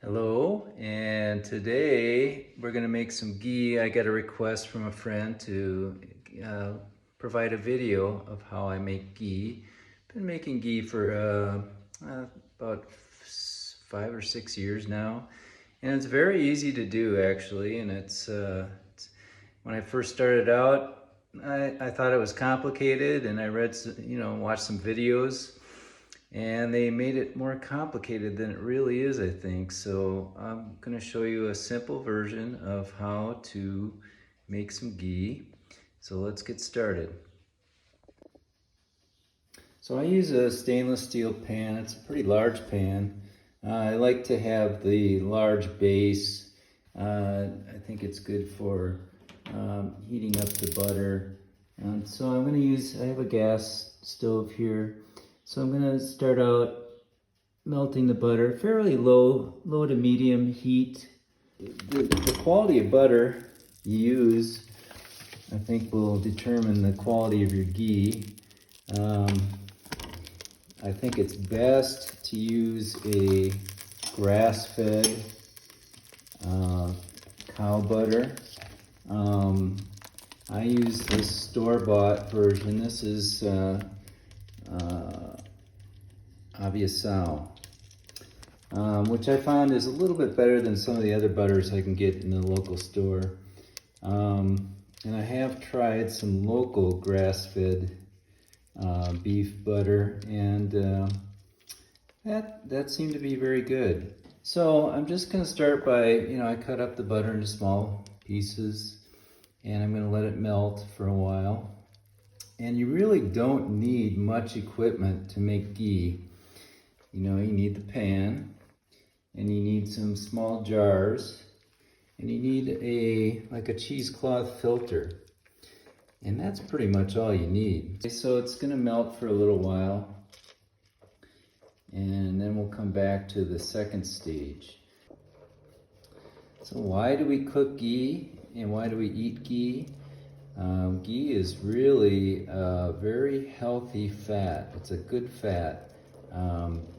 Hello, and today we're going to make some ghee. I got a request from a friend to uh, provide a video of how I make ghee. Been making ghee for about 5 or 6 years now, and it's very easy to do actually. And when I first started out, I thought it was complicated, and I read, watched some videos, and they made it more complicated than it really is, I think. So I'm going to show you a simple version of how to make some ghee. So let's get started. So I use a stainless steel pan. It's a pretty large pan. I like to have the large base. I think it's good for heating up the butter. And so I'm going to use, I have a gas stove here. So I'm going to start out melting the butter, fairly low to medium heat. The quality of butter you use, I think, will determine the quality of your ghee. I think it's best to use a grass-fed cow butter. I use this store-bought version. This is Aviasal, which I found is a little bit better than some of the other butters I can get in the local store. And I have tried some local grass-fed beef butter, and that seemed to be very good. So I'm just going to start by, I cut up the butter into small pieces, and I'm going to let it melt for a while. And you really don't need much equipment to make ghee. You need the pan, and you need some small jars, and you need like a cheesecloth filter. And that's pretty much all you need. So it's gonna melt for a little while, and then we'll come back to the second stage. So why do we cook ghee, and why do we eat ghee? Ghee is really a very healthy fat. It's a good fat.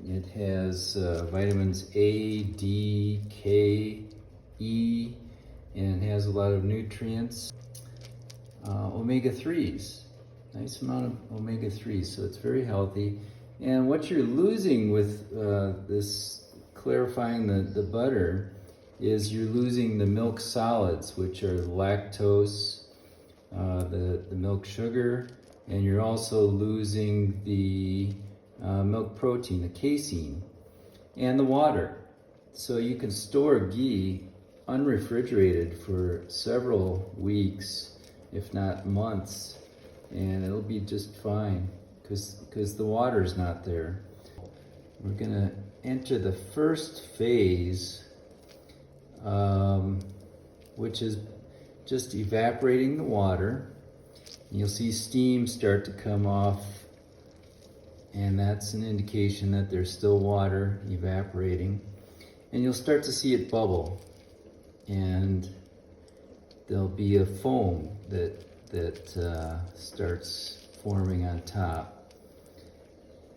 It has vitamins A, D, K, E, and it has a lot of nutrients. Omega-3s, nice amount of omega-3s, so it's very healthy. And what you're losing with this clarifying the butter is you're losing the milk solids, which are lactose, the milk sugar, and you're also losing the milk protein, the casein, and the water. So you can store ghee unrefrigerated for several weeks, if not months, and it'll be just fine because the water's not there. We're gonna enter the first phase, which is just evaporating the water. You'll see steam start to come off, and that's an indication that there's still water evaporating. And you'll start to see it bubble, and there'll be a foam that starts forming on top.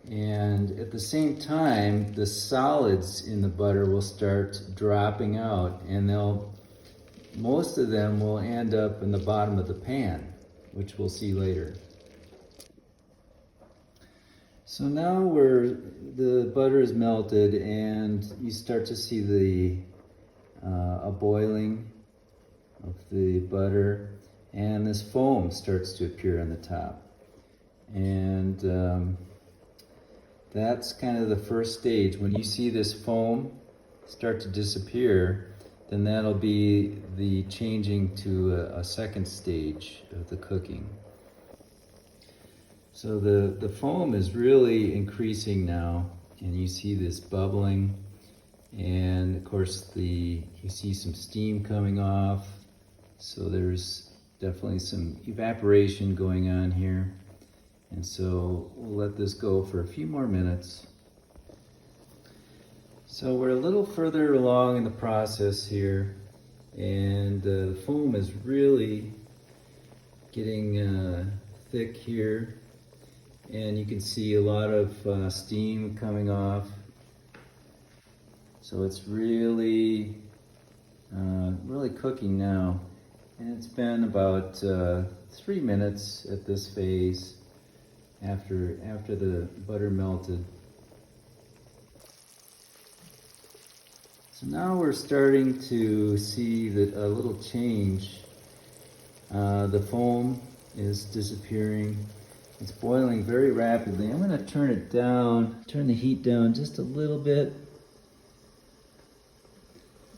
And at the same time, the solids in the butter will start dropping out, and most of them will end up in the bottom of the pan, which we'll see later. So now the butter is melted, and you start to see a boiling of the butter, and this foam starts to appear on the top. And that's kind of the first stage. When you see this foam start to disappear, then that'll be the changing to a second stage of the cooking. So the foam is really increasing now, and you see this bubbling, and of course you see some steam coming off. So there's definitely some evaporation going on here. And so we'll let this go for a few more minutes. So we're a little further along in the process here, and the foam is really getting thick here, and you can see a lot of steam coming off. So it's really, really cooking now. And it's been about 3 minutes at this phase after the butter melted. So now we're starting to see a little change. The foam is disappearing. It's boiling very rapidly. I'm going to turn it down, turn the heat down just a little bit.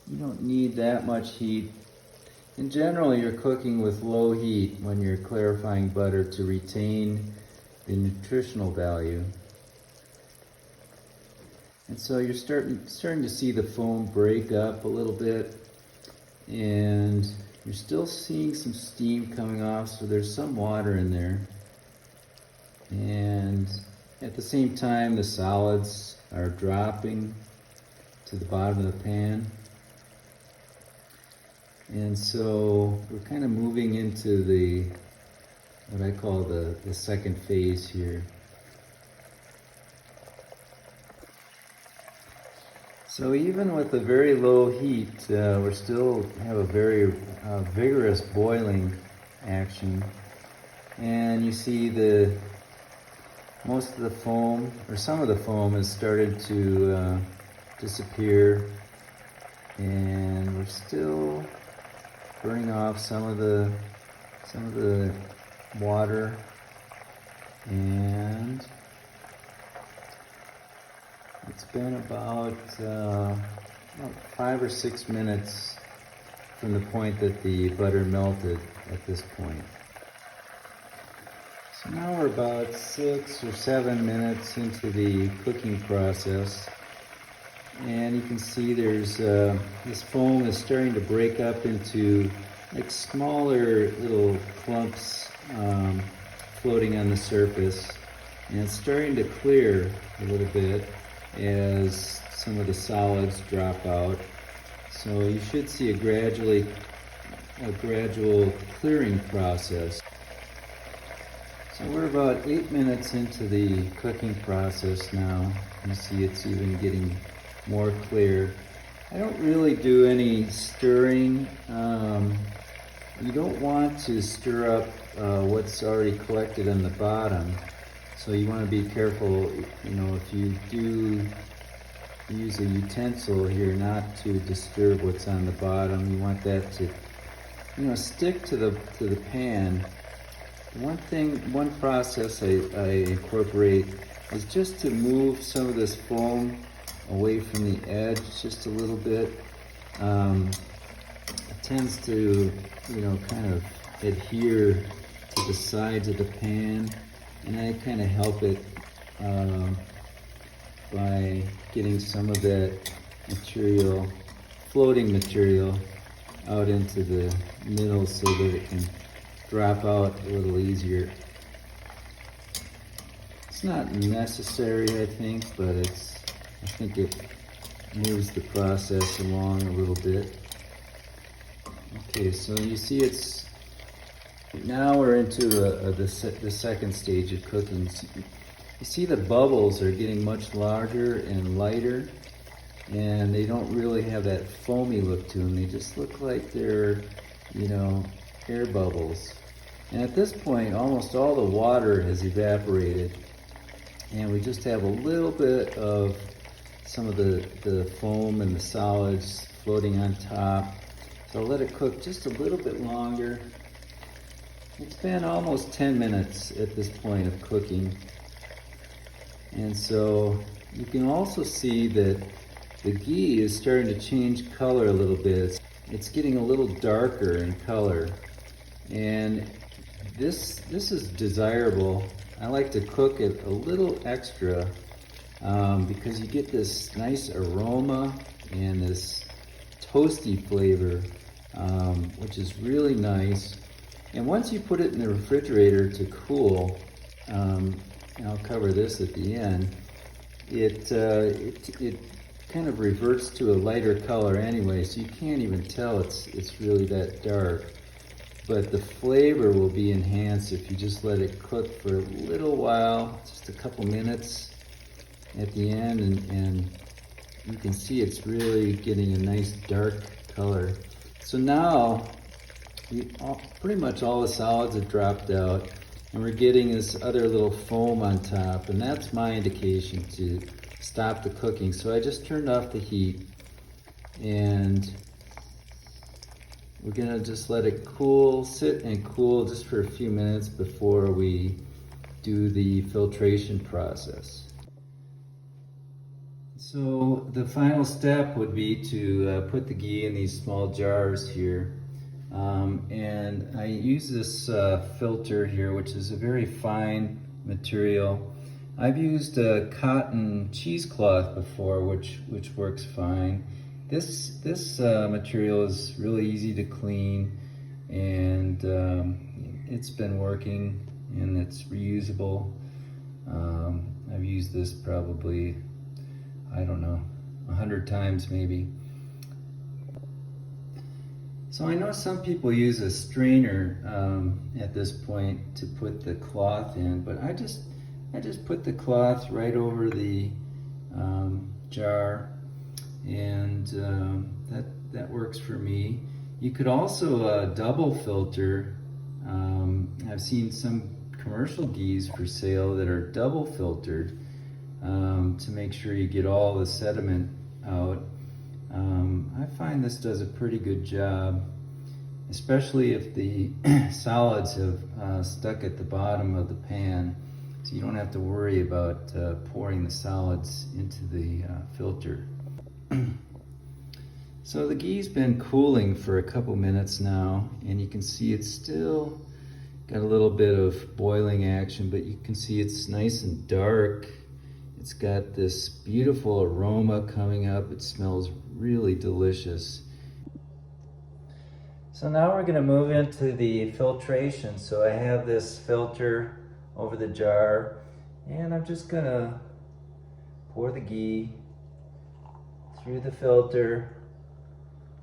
You don't need that much heat. In general, you're cooking with low heat when you're clarifying butter to retain the nutritional value. And so you're starting to see the foam break up a little bit, and you're still seeing some steam coming off, so there's some water in there. And at the same time, the solids are dropping to the bottom of the pan. And so we're kind of moving into what I call the second phase here. So even with a very low heat, we still have a very vigorous boiling action. And you see most of the foam, or some of the foam, has started to disappear. And we're still burning off some of the water, and it's been about 5 or 6 minutes from the point that the butter melted at this point. So now we're about 6 or 7 minutes into the cooking process, and you can see there's this foam is starting to break up into like smaller little clumps floating on the surface, and it's starting to clear a little bit as some of the solids drop out. So you should see a gradual clearing process. So we're about 8 minutes into the cooking process now. You see it's even getting more clear. I don't really do any stirring. You don't want to stir up what's already collected on the bottom. So you want to be careful, if you do use a utensil here, not to disturb what's on the bottom. You want that to, stick to the pan. One process I incorporate is just to move some of this foam away from the edge just a little bit. It tends to, kind of adhere to the sides of the pan, and I kind of help it by getting some of that floating material out into the middle so that it can drop out a little easier. It's not necessary, I think, but I think it moves the process along a little bit. Okay, so you see now we're into the second stage of cooking. You see the bubbles are getting much larger and lighter, and they don't really have that foamy look to them. They just look like they're, air bubbles. And at this point, almost all the water has evaporated, and we just have a little bit of some of the foam and the solids floating on top. So I'll let it cook just a little bit longer. It's been almost 10 minutes at this point of cooking. And so you can also see that the ghee is starting to change color a little bit. It's getting a little darker in color. And this is desirable. I like to cook it a little extra because you get this nice aroma and this toasty flavor, which is really nice. And once you put it in the refrigerator to cool, and I'll cover this at the end, it kind of reverts to a lighter color anyway, so you can't even tell it's really that dark. But the flavor will be enhanced if you just let it cook for a little while, just a couple minutes at the end, and you can see it's really getting a nice dark color. So now, pretty much all the solids have dropped out, and we're getting this other little foam on top, and that's my indication to stop the cooking. So I just turned off the heat, and we're gonna just let it cool, sit and cool just for a few minutes before we do the filtration process. So the final step would be to put the ghee in these small jars here. And I use this filter here, which is a very fine material. I've used a cotton cheesecloth before, which works fine. This material is really easy to clean, and it's been working, and it's reusable. I've used this probably, I don't know, 100 times maybe. So I know some people use a strainer at this point to put the cloth in, but I just put the cloth right over the jar, and that works for me. You could also double filter. I've seen some commercial ghees for sale that are double filtered to make sure you get all the sediment out. I find this does a pretty good job, especially if the solids have stuck at the bottom of the pan, so you don't have to worry about pouring the solids into the filter. So the ghee's been cooling for a couple minutes now, and you can see it's still got a little bit of boiling action, but you can see it's nice and dark. It's got this beautiful aroma coming up. It smells really delicious. So now we're going to move into the filtration. So I have this filter over the jar, and I'm just going to pour the ghee through the filter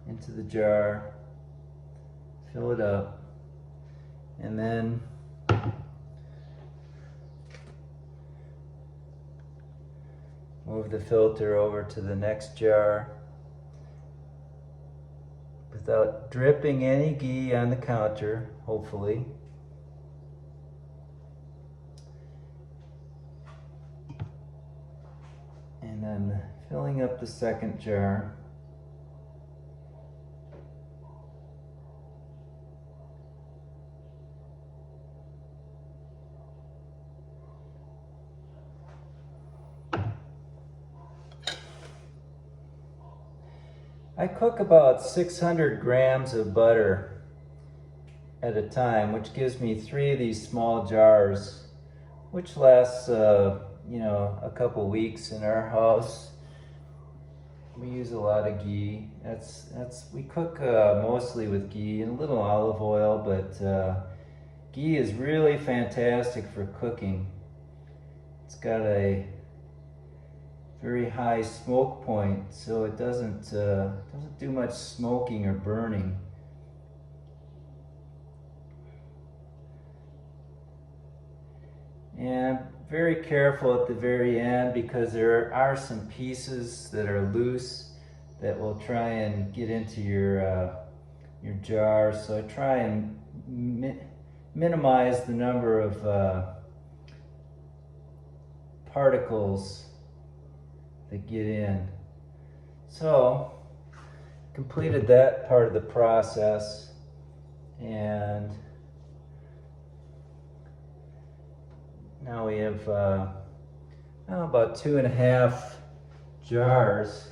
into the jar, fill it up, and then move the filter over to the next jar without dripping any ghee on the counter, hopefully. And then filling up the second jar. I cook about 600 grams of butter at a time, which gives me 3 of these small jars, which lasts, you know, a couple weeks in our house. We use a lot of ghee. We cook mostly with ghee and a little olive oil, but ghee is really fantastic for cooking. It's got a very high smoke point, so it doesn't do much smoking or burning. And very careful at the very end, because there are some pieces that are loose that will try and get into your jar. So I try and minimize the number of particles that get in. So completed that part of the process, and now we have about 2.5 jars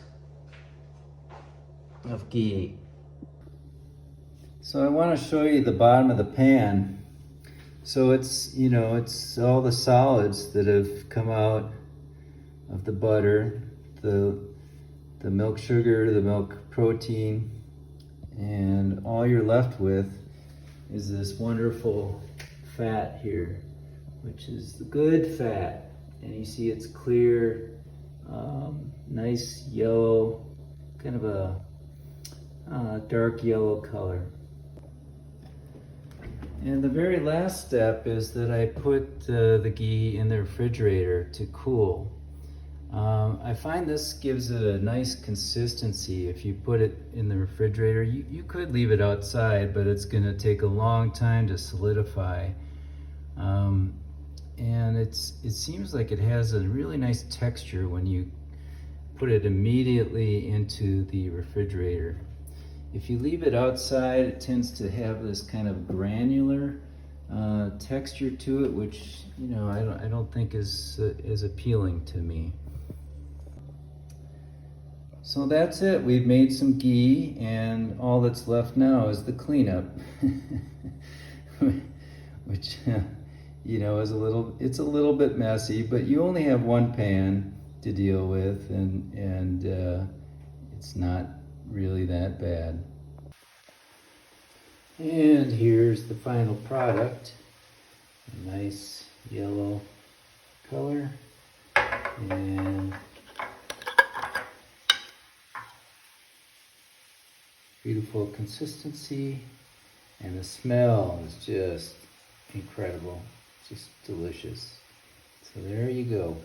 of ghee. So I want to show you the bottom of the pan. So it's, you know, it's all the solids that have come out of the butter, the milk sugar, the milk protein, and all you're left with is this wonderful fat here, which is the good fat. And you see it's clear, nice yellow, kind of a dark yellow color. And the very last step is that I put the ghee in the refrigerator to cool. I find this gives it a nice consistency. If you put it in the refrigerator, you could leave it outside, but it's going to take a long time to solidify. And it seems like it has a really nice texture when you put it immediately into the refrigerator. If you leave it outside, it tends to have this kind of granular texture to it, which I don't think is appealing to me. So that's it. We've made some ghee, and all that's left now is the cleanup, which is a little bit messy. But you only have one pan to deal with, and it's not really that bad. And here's the final product. A nice yellow color, and beautiful consistency, and the smell is just incredible, just delicious. So there you go.